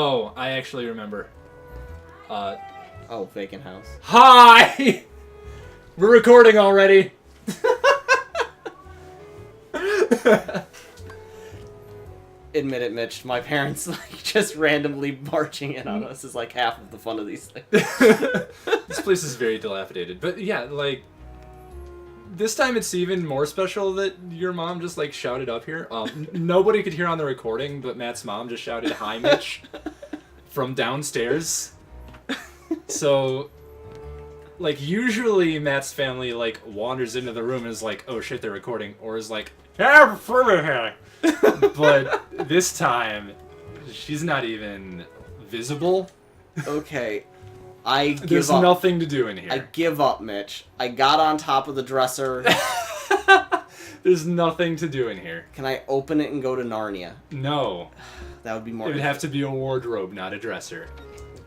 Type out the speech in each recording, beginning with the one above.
Oh, I actually remember. Oh, vacant house. Hi! We're recording already. Admit it, Mitch. My parents just randomly marching in on us is half of the fun of these things. This place is very dilapidated, but yeah, this time it's even more special that your mom just shouted up here. Nobody could hear on the recording, but Matt's mom just shouted "Hi, Mitch" from downstairs. So, usually Matt's family wanders into the room and is "Oh shit, they're recording," or is "Have fun here." But this time, she's not even visible. Okay, I give There's up. nothing to do in here. I give up, Mitch. I got on top of the dresser. There's nothing to do in here. Can I open it and go to Narnia? No. That would be more. It would have to be a wardrobe, not a dresser.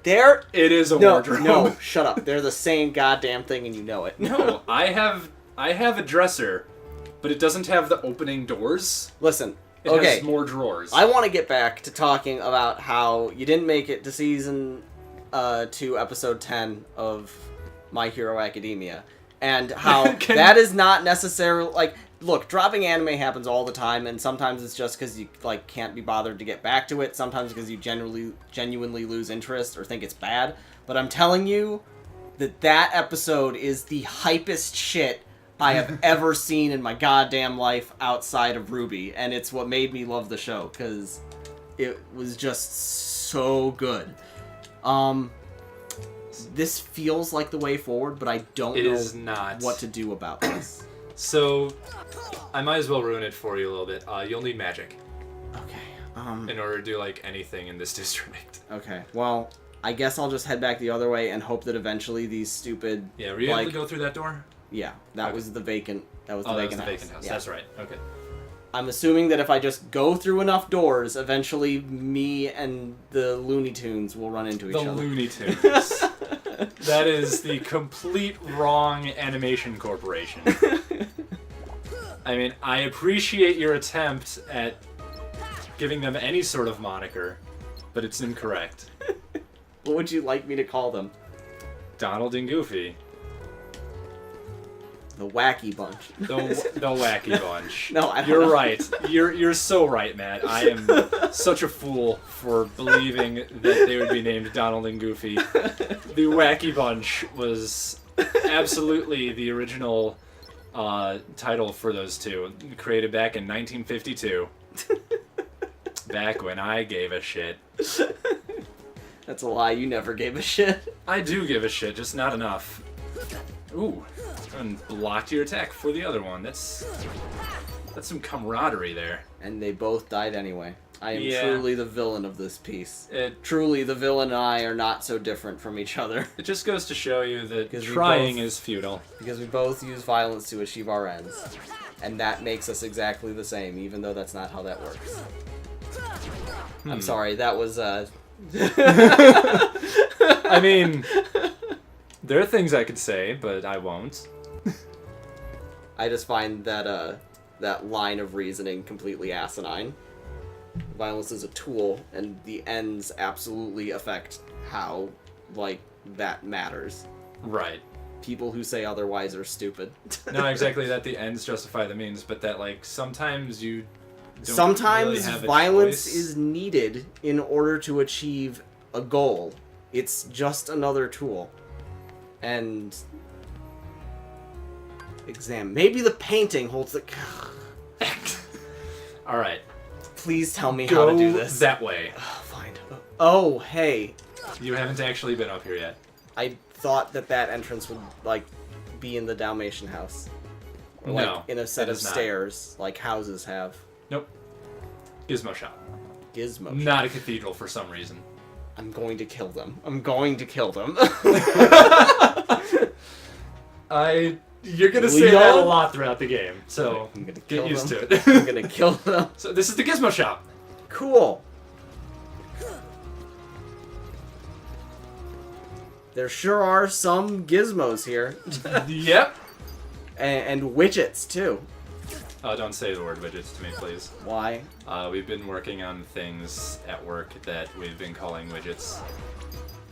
There. It is a wardrobe. No, shut up. They're the same goddamn thing, and you know it. No, I have a dresser, but it doesn't have the opening doors. Listen. It Okay. has more drawers. I want to get back to talking about how you didn't make it to season 2, episode 10 of My Hero Academia, and how that is not necessarily look, dropping anime happens all the time, and sometimes it's just because you can't be bothered to get back to it. Sometimes because you genuinely lose interest or think it's bad. But I'm telling you that episode is the hypest shit I have ever seen in my goddamn life outside of RWBY, and it's what made me love the show, because it was just so good. This feels like the way forward, but I don't know what to do about this. So, I might as well ruin it for you a little bit. You'll need magic. Okay. In order to do anything in this district. Okay. Well, I guess I'll just head back the other way and hope that eventually these stupid. Yeah, were you able to go through that door? Yeah, that was the vacant. That was the vacant house. Yeah. That's right. Okay. I'm assuming that if I just go through enough doors, eventually me and the Looney Tunes will run into each other. The Looney Tunes. That is the complete wrong animation corporation. I mean, I appreciate your attempt at giving them any sort of moniker, but it's incorrect. What would you like me to call them? Donald and Goofy. The Wacky Bunch. The Wacky Bunch. No, I don't You're know. right. You're so right, Matt. I am such a fool for believing that they would be named Donald and Goofy. The Wacky Bunch was absolutely the original title for those two, created back in 1952. Back when I gave a shit. That's a lie. You never gave a shit. I do give a shit, just not enough. Ooh, and blocked your attack for the other one. That's some camaraderie there. And they both died anyway. I am Yeah. truly the villain of this piece. It Truly, the villain and I are not so different from each other. just goes to show you that 'Cause we trying both- is futile. Because we both use violence to achieve our ends. And that makes us exactly the same, even though that's not how that works. I'm sorry, that was, I mean, there are things I could say, but I won't. I just find that, that line of reasoning completely asinine. Violence is a tool, and the ends absolutely affect how, that matters. Right. People who say otherwise are stupid. Not exactly that the ends justify the means, but that, sometimes you don't Sometimes really have a violence choice. is needed in order to achieve a goal. It's just another tool. And maybe the painting holds the. All right. Please tell me Go how to do this. that way. Fine. Oh, hey. You haven't actually been up here yet. I thought that entrance would be in the Dalmatian house. Or, No, in a set it of is not. stairs, like houses have. Nope. Gizmo shop. Gizmo. Not a cathedral for some reason. I'm going to kill them. I'm going to kill them. You're gonna say that a Leon? lot throughout the game, so I'm gonna kill get used them. to it. I'm gonna kill them. So this is the Gizmo shop. Cool. There sure are some gizmos here. Yep. And widgets, too. Don't say the word widgets to me, please. Why? We've been working on things at work that we've been calling widgets.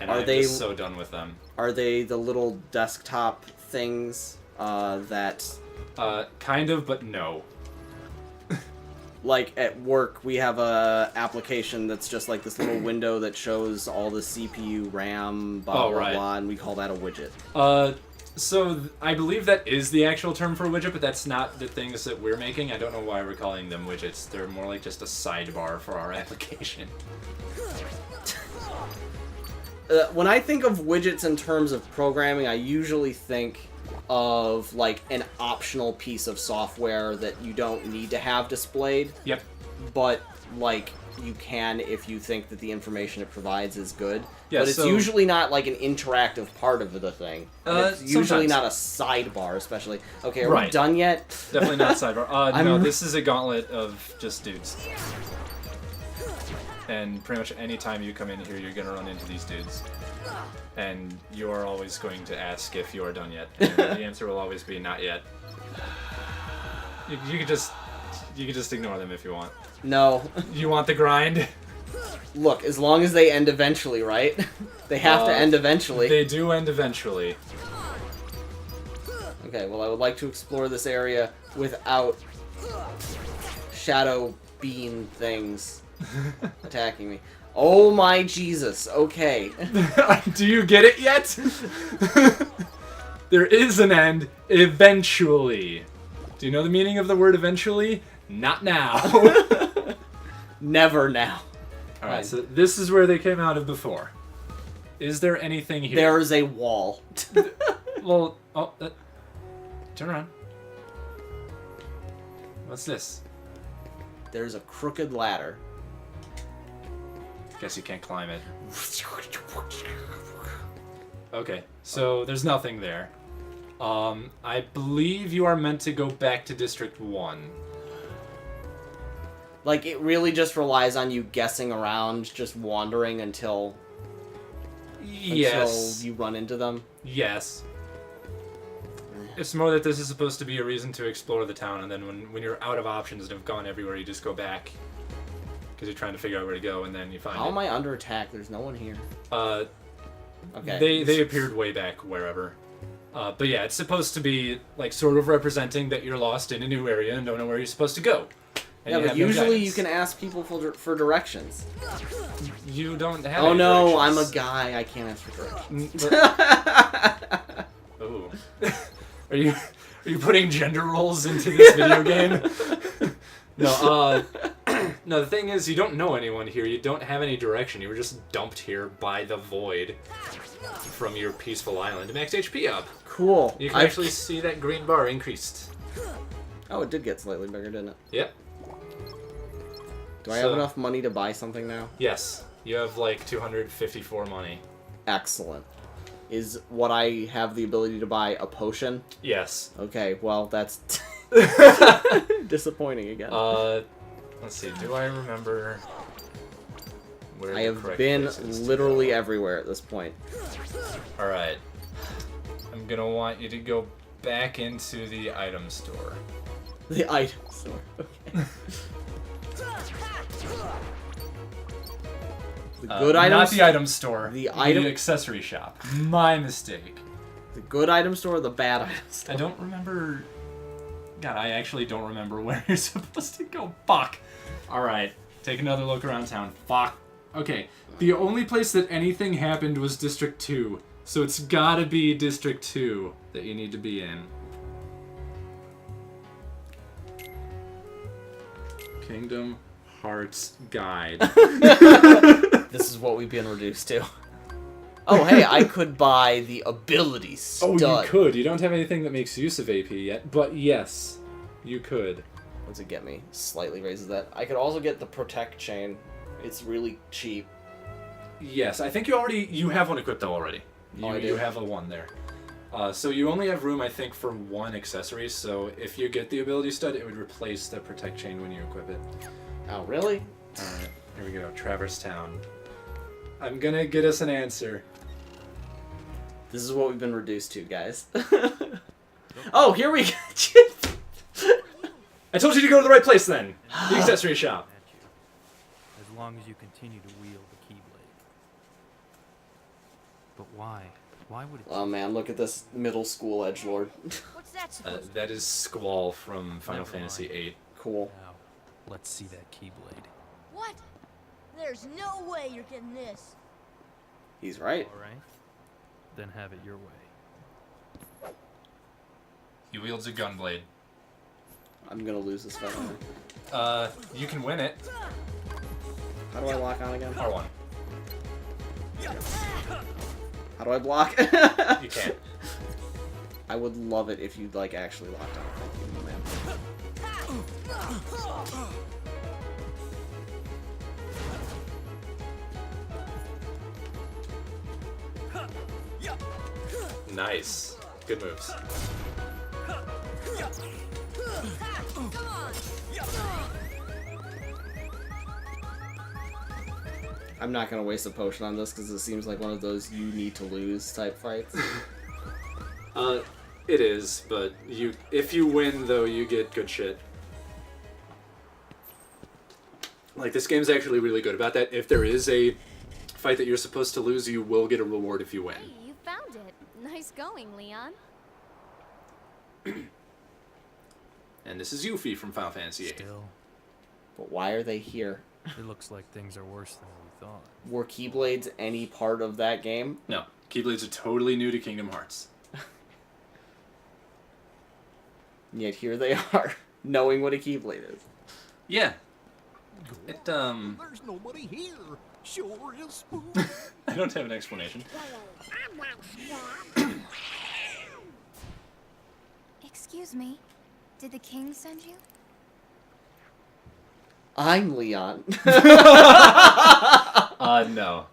And Are I'm they- just so done with them. Are they the little desktop things that, Kind of, but no. like at work, we have a application that's just like this little window that shows all the CPU, RAM, blah, Oh, blah, right. blah, and we call that a widget. I believe that is the actual term for widget, but that's not the things that we're making. I don't know why we're calling them widgets. They're more like just a sidebar for our application. When I think of widgets in terms of programming, I usually think of like an optional piece of software that you don't need to have displayed, Yep. but like you can if you think that the information it provides is good. Yeah, but it's so- usually not like an interactive part of the thing. And it's usually sometimes. not a sidebar, especially. Okay, are we Right. done yet? Definitely not sidebar. I'm- No, this is a gauntlet of just dudes. And pretty much any time you come in here, you're gonna run into these dudes. And you are always going to ask if you are done yet. And the answer will always be not yet. You could just ignore them if you want. No. You want the grind? Look, as long as they end eventually, right? They have to end eventually. They do end eventually. Okay, well, I would like to explore this area without shadow bean things attacking me. Oh my Jesus, okay. Do you get it yet? There is an end eventually. Do you know the meaning of the word eventually? Not now. Never now. Alright, so this is where they came out of before. Is there anything here? There is a wall. Well, turn around. What's this? There's a crooked ladder. Guess you can't climb it. Okay, so there's nothing there. I believe you are meant to go back to District 1. Like, it really just relies on you guessing around, just wandering until Yes. you run into them. Yes. It's more that this is supposed to be a reason to explore the town, and then when you're out of options and have gone everywhere, you just go back. Because you're trying to figure out where to go, and then you find How it. am I under attack? There's no one here. Okay. They appeared way back wherever. But yeah, it's supposed to be like sort of representing that you're lost in a new area and don't know where you're supposed to go. And Yeah, you but have no usually guidance. you can ask people for directions. You don't have. Oh any no, I'm a directions. guy. I can't ask for directions. Ooh. Are you putting gender roles into this video game? No, no, the thing is, you don't know anyone here. You don't have any direction. You were just dumped here by the void from your peaceful island. Max HP up. Cool. You can actually see that green bar increased. Oh, it did get slightly bigger, didn't it? Yep. Do I have enough money to buy something now? Yes. You have like 254 money. Excellent. Is what I have the ability to buy a potion? Yes. Okay, well, that's disappointing again. Let's see. Do I remember where I the have correct been place is to literally go? everywhere at this point. All right. I'm gonna want you to go back into the item store. The item store. Okay. The good Not items. the item store. The item- accessory shop. My mistake. The good item store or the bad item store? I don't remember. God, I actually don't remember where you're supposed to go. Fuck. All right. Take another look around town. Fuck. Okay. The only place that anything happened was District 2. So it's gotta be District 2 that you need to be in. Kingdom Hearts Guide. This is what we've been reduced to. Oh, hey, I could buy the ability stud. Oh, you could. You don't have anything that makes use of AP yet, but yes, you could. What's it get me? Slightly raises that. I could also get the protect chain. It's really cheap. Yes, I think you have one equipped though already. I do? You have a one there. So you only have room, I think, for one accessory. So if you get the ability stud, it would replace the protect chain when you equip it. Oh, really? All right, here we go. Traverse Town. I'm gonna get us an answer. This is what we've been reduced to, guys. Oh, here we go. I told you to go to the right place then. The accessory shop. At you, as long as you continue to wield the Keyblade. But why? Why would it? Oh man, look at this middle school edgelord. What's that supposed to That is Squall from Final Never Fantasy mind. VIII. Cool. Now, let's see that Keyblade. What? There's no way you're getting this. He's right. All right, then have it your way. He wields a gunblade. I'm gonna lose this fight. You can win it. How do I lock on again? R1. How do I block? You can't. I would love it if you'd like actually locked on. Thank you, man. Nice. Good moves. I'm not gonna waste a potion on this because it seems like one of those you need to lose type fights. It is, but if you win though, you get good shit. Like, this game's actually really good about that. If there is a fight that you're supposed to lose, you will get a reward if you win. Hey, you found it. Nice going, Leon. And this is Yuffie from Final Fantasy VIII. Still, But why are they here? it looks like things are worse than we thought. Were Keyblades any part of that game? No, Keyblades are totally new to Kingdom Hearts. And yet here they are, knowing what a Keyblade is. Yeah. It, There's nobody here. Sure is spooky. I don't have an explanation. Excuse me. Did the king send you? I'm Leon. No.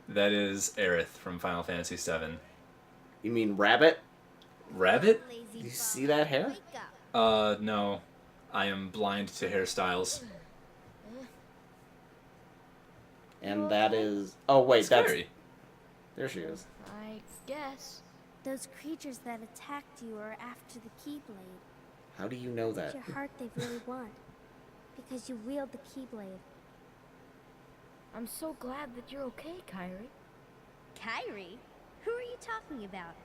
That is Aerith from Final Fantasy VII. You mean Rabbit? Rabbit? You see that hair? No. I am blind to hairstyles. And that is... Oh, wait, that's... Scary. There she is. I guess. Those creatures that attacked you are after the Keyblade. How do you know It's that? your heart they really want. Because you wield the Keyblade. I'm so glad that you're okay, Kyrie. Kyrie? Who are you talking about?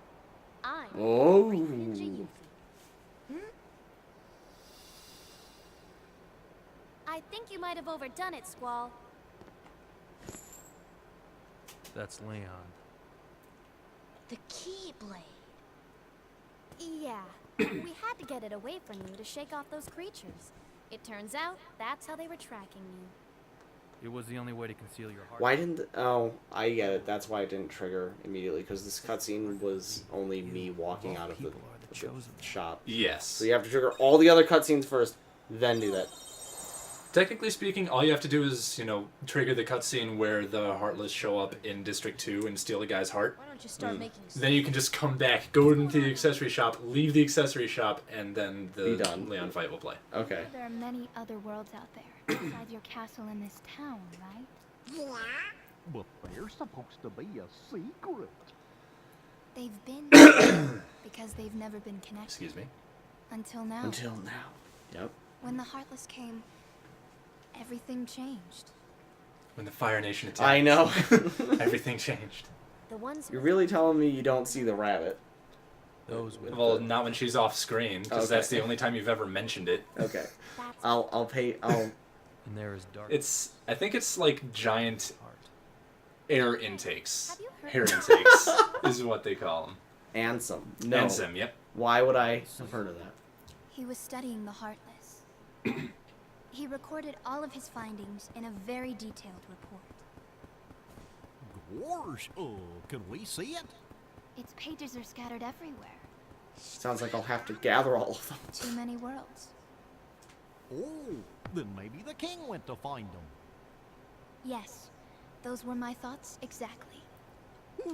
I'm Oh. Ninja Yuffie. I think you might have overdone it, Squall. That's Leon. The Keyblade. Yeah, we had to get it away from you to shake off those creatures. It turns out that's how they were tracking you. It was the only way to conceal your heart. Why didn't... Oh, I get it. That's why it didn't trigger immediately, because this cutscene was only me walking out of the People are the chosen. shop. Yes. So you have to trigger all the other cutscenes first, then do that. Technically speaking, all you have to do is, trigger the cutscene where the Heartless show up in District 2 and steal the guy's heart. Why don't you start making Then you can just come back, go into the accessory shop, leave the accessory shop, and then Be the done. Leon fight will play. Okay. There are many other worlds out there besides your castle in this town, right? But they're supposed to be a secret. They've been because they've never been connected Excuse me. until now. Until now. Yep. When the Heartless came, everything changed. When the Fire Nation attacked, I know. everything changed. The ones You're really telling me you don't see the rabbit? Those with Well, not when she's off screen, because Okay. that's the only time you've ever mentioned it. Okay. That's I'll pay... I'll... and there is dark I think it's like giant heart. air intakes. Have you heard Hair intakes is what they call them. Ansem. No. Ansem, yep. Why would I have heard of that? He was studying the Heartless. He recorded all of his findings in a very detailed report. Gosh, can we see it? Its pages are scattered everywhere. Sounds like I'll have to gather all of them. Too many worlds. Oh, then maybe the king went to find them. Yes, those were my thoughts exactly.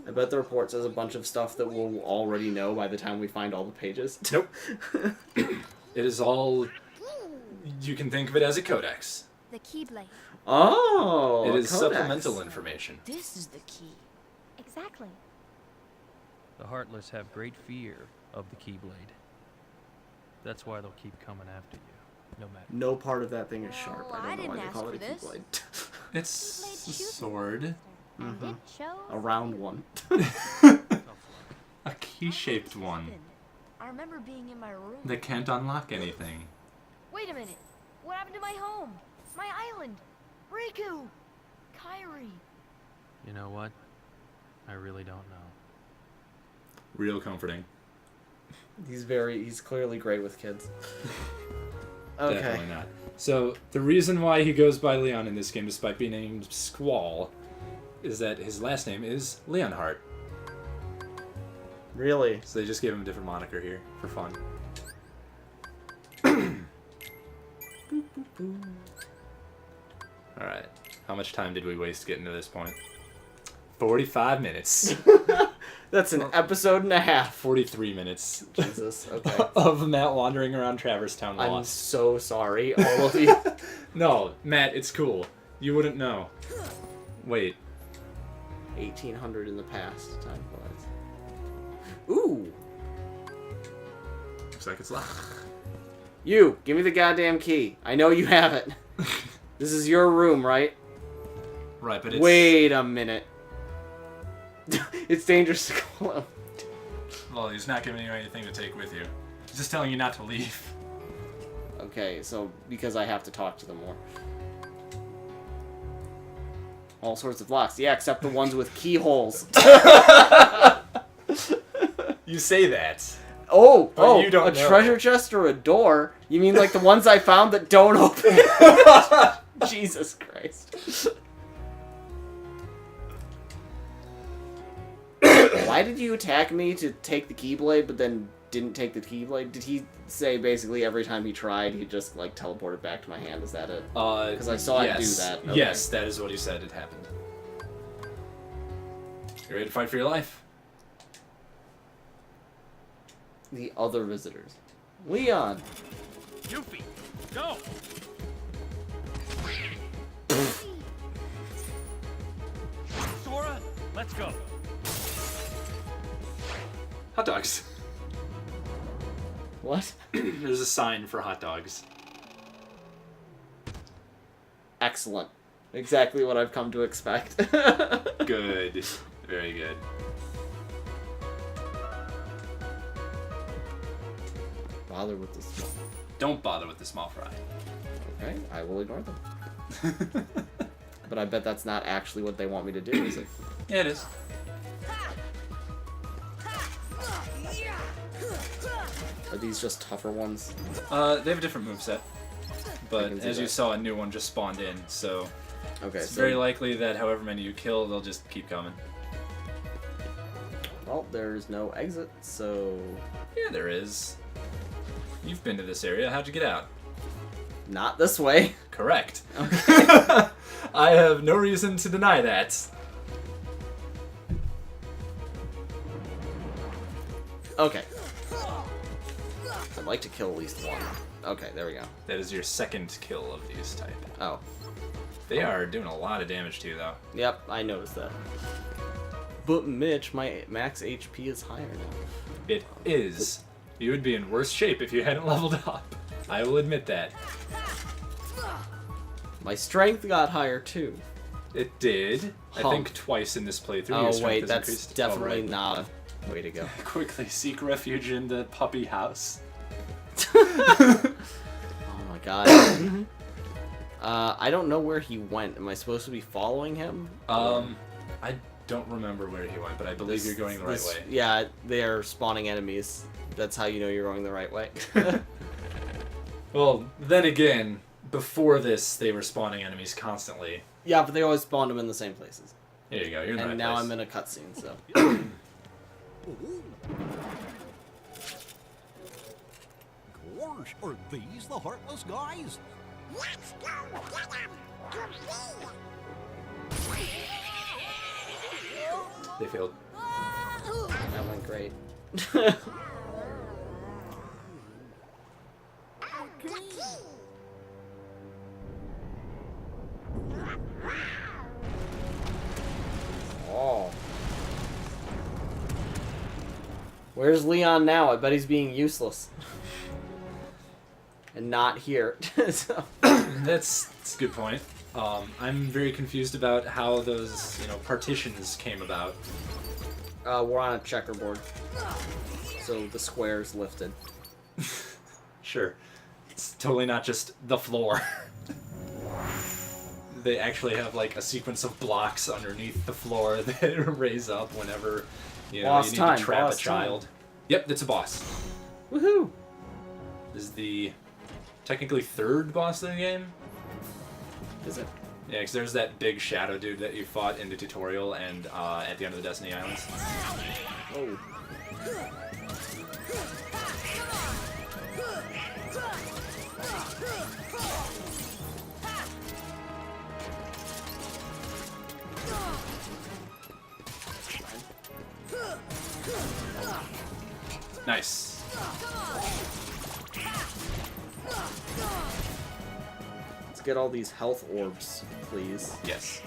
I bet the report says a bunch of stuff that we'll already know by the time we find all the pages. Nope. It is all... You can think of it as a codex. The Keyblade. Oh! It is codex. supplemental information. This is the key. Exactly. The Heartless have great fear of the Keyblade. That's why they'll keep coming after you. no matter. No part of that thing is sharp. Oh, I I don't know why didn't they call ask it a for this. keyblade. It's a Keyblade shoots sword. And Mhm. it shows A round one. A key-shaped one I remember being in my room. that can't unlock anything. Wait a minute. What happened to my home? My island? Riku! Kairi! You know what? I really don't know. Real comforting. He's clearly great with kids. Okay. Definitely not. So, the reason why he goes by Leon in this game, despite being named Squall, is that his last name is Leonhardt. Really? So they just gave him a different moniker here for fun. Alright. How much time did we waste getting to this point? 45 minutes. That's an episode and a half. 43 minutes Jesus. Okay. of Matt wandering around Traverse Town I'm lost. so sorry, all of you. No, Matt, it's cool. You wouldn't know. Wait. 1800 in the past, time flies. Ooh. Looks like it's locked. You, give me the goddamn key. I know you have it. This is your room, right? Right, but it's... Wait a minute. It's dangerous to call him. Well, he's not giving you anything to take with you. He's just telling you not to leave. Okay, so because I have to talk to them more. All sorts of locks. Yeah, except the ones with keyholes. You say that. Oh, you don't a know. treasure chest or a door? You mean like the ones I found that don't open? Jesus Christ. Why did you attack me to take the Keyblade, but then didn't take the Keyblade? Did he say basically every time he tried, he just like teleported back to my hand? Is that it? Because I saw it do that. Okay. Yes, that is what he said had happened. You ready to fight for your life? The other visitors. Leon! Yuffie, go! Sora, let's go. Hot dogs. What? There's a sign for hot dogs. Excellent. Exactly what I've come to expect. Good. Very good. Bother with the small. Don't bother with the small fry. Okay, I will ignore them. But I bet that's not actually what they want me to do, is it? Yeah, it is. Are these just tougher ones? They have a different moveset. But can see as you that. saw, a new one just spawned in, so Okay, it's so very likely that however many you kill, they'll just keep coming. well, there's no exit, so Yeah, there is. You've been to this area. How'd you get out? not this way. Correct. Okay. I have no reason to deny that. Okay. I'd like to kill at least one. Okay, there we go. That is your second kill of these type. Oh, They are doing a lot of damage to you, though. yep, I noticed that. But Mitch, my max HP is higher now. It is. You would be in worse shape if you hadn't leveled up. I will admit that. My strength got higher too. It did. I Huh. think twice in this playthrough. your Oh strength wait, has that's increased. definitely Oh, right. not a way to go. Quickly seek refuge in the puppy house. Oh my god. I don't know where he went. Am I supposed to be following him? I don't remember where he went, but I believe you're going the right way. Yeah, they are spawning enemies. That's how you know you're going the right way. Well, then again, before this, they were spawning enemies constantly. Yeah, but they always spawned them in the same places. There you go. You're in the And right now place. I'm in a cutscene, so. Gosh, are these the Heartless guys? Let's go get him! They failed. That went great. Oh. Where's Leon now? I bet he's being useless. and not here. So, That's a good point. I'm very confused about how those, partitions came about. we're on a checkerboard, so the square's lifted. Sure. It's totally not just the floor. They actually have like a sequence of blocks underneath the floor that raise up whenever Boss you need time, to trap a boss child. time. Yep, it's a boss. Woohoo! This is the technically third boss of the game. Is it? Yeah, because there's that big shadow dude that you fought in the tutorial and at the end of the Destiny Islands. Oh. Nice. Let's get all these health orbs, please. Yes.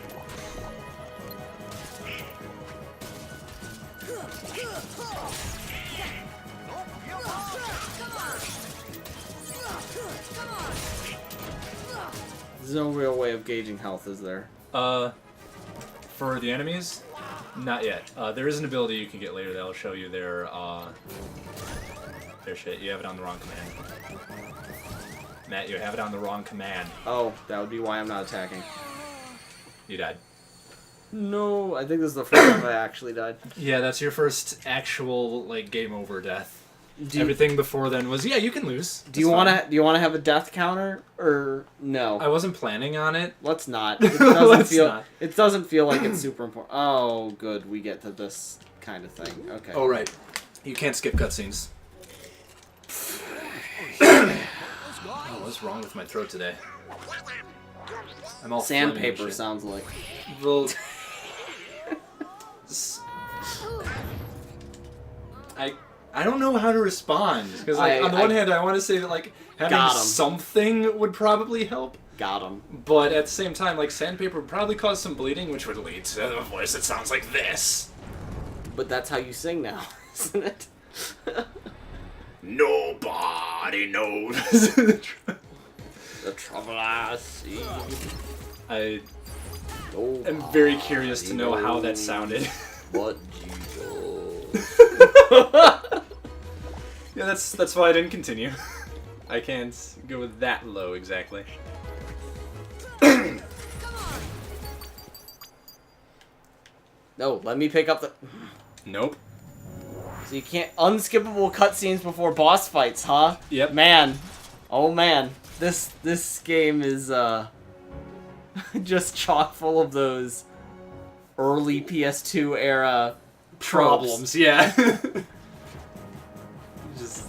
There's no real way of gauging health, is there? For the enemies, not yet. There is an ability you can get later that'll show you their shit. You have it on the wrong command. Matt, you have it on the wrong command. Oh, that would be why I'm not attacking. You died. No, I think this is the first time I actually died. Yeah, that's your first actual like game over death. Do you, Everything before then was you can lose. do you want to have a death counter or no? I wasn't planning on it. Let's not. It doesn't Let's feel. not. It doesn't feel like it's super important. Oh, good. We get to this kind of thing. Okay. Oh right, you can't skip cutscenes. What's wrong with my throat today? I'm all phlegmy and Sandpaper shit. sounds like. Well, I don't know how to respond because on the one hand I want to say that like having Got 'em. something would probably help, Got him. but at the same time like sandpaper would probably cause some bleeding, which would lead to a voice that sounds like this. But that's how you sing now, isn't it? Nobody knows. The trouble I see. I am very curious to know how that sounded. What Jesus. Yeah, that's why I didn't continue. I can't go that low exactly. No, let me pick up the. Nope. So you can't unskippable cutscenes before boss fights, huh? Yep. Man, oh man, this game is just chock full of those early PS2 era Problems, yeah. Just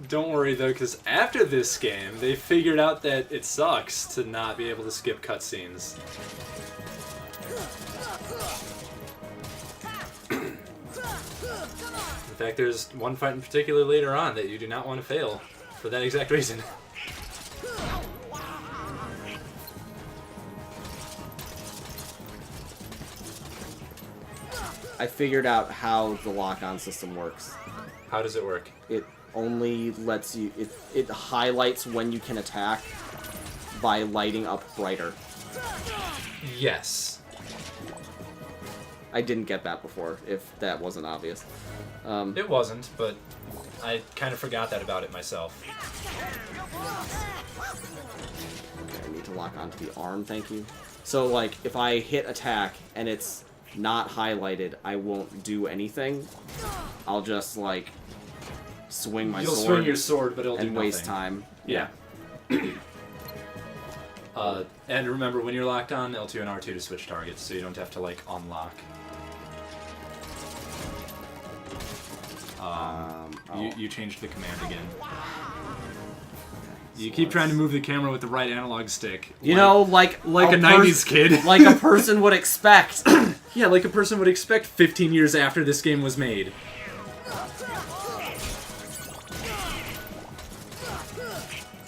don't worry though, because after this game, they figured out that it sucks to not be able to skip cutscenes. In fact, there's one fight in particular later on that you do not want to fail for that exact reason. I figured out how the lock-on system works. How does it work? It only lets you. It highlights when you can attack by lighting up brighter. Yes. I didn't get that before, if that wasn't obvious. It wasn't, but I kind of forgot that about it myself. Okay, I need to lock onto the arm, thank you. So, like, if I hit attack and it's not highlighted, I won't do anything. I'll just, like, swing my You'll sword swing your sword, but it'll do and nothing. waste time. Yeah. And remember, when you're locked on, L2 and R2 to switch targets, so you don't have to, like, unlock. You changed the command again. You keep trying to move the camera with the right analog stick. You know, like a 90s kid. like a person would expect. Yeah, like a person would expect 15 years after this game was made.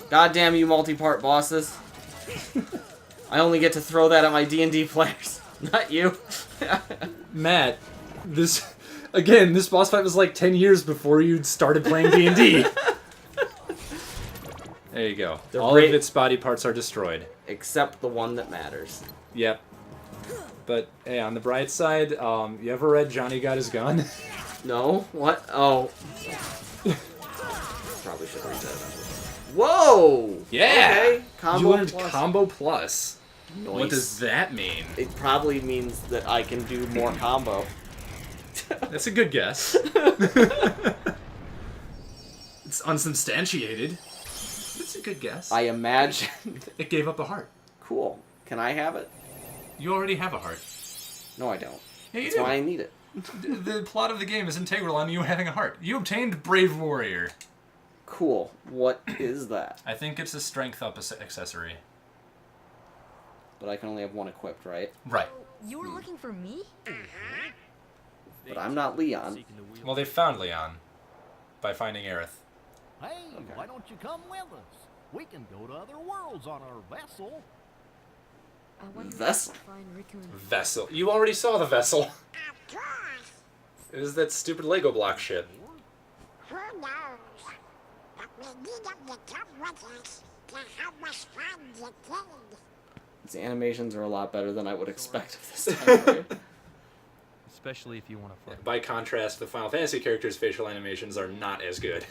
God damn you multi-part bosses. I only get to throw that at my D&D players, not you. Matt, this boss fight was like 10 years before you'd started playing D&D. There you go. They're All great. of its body parts are destroyed. Except the one that matters. Yep. But hey, on the bright side, you ever read Johnny Got His Gun? No? What? Oh. Probably should read that. Whoa! Yeah! Okay. Combo you learned plus. Combo Plus. Nice. What does that mean? It probably means that I can do more combo. That's a good guess. It's unsubstantiated. It's a good guess. I imagine. It gave up a heart. Cool. Can I have it? You already have a heart. No, I don't. Yeah, you That's do. why I need it. The plot of the game is integral on you having a heart. You obtained Brave Warrior. Cool. What is that? I think it's a strength up accessory. But I can only have one equipped, right? Right. You were looking for me? But I'm not Leon. Seeking to wield Well, they found Leon by finding Aerith. Hey, why don't you come with us? We can go to other worlds on our vessel. I wonder Vessel? if I can find Riku and Vessel. You already saw the vessel. It was that stupid Lego block shit. Who knows? But we need them to come with us to help us find the king. These animations are a lot better than I would expect of this time frame. especially if you want to fight. By contrast, the Final Fantasy characters' facial animations are not as good.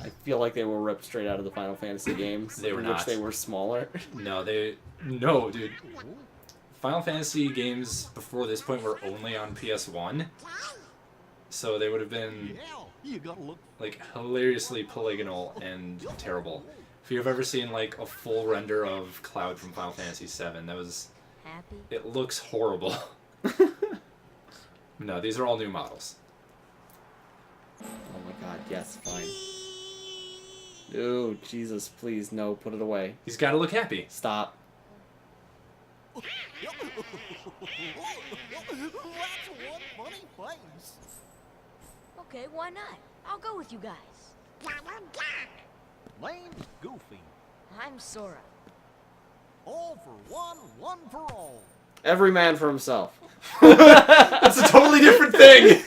I feel like they were ripped straight out of the Final Fantasy games. They were in not. Which they were smaller. No, dude. Final Fantasy games before this point were only on PS1, so they would have been Yeah, you gotta look. like hilariously polygonal and terrible. If you've ever seen like a full render of Cloud from Final Fantasy VII, happy. it looks horrible. No, these are all new models. Oh my god, yes, fine. Dude, Jesus, please, no, put it away. He's got to look happy. Stop. That's one funny face. Okay, why not? I'll go with you guys. Name's Goofy. I'm Sora. All for one, one for all. Every man for himself. That's a totally different thing.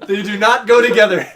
They do not go together.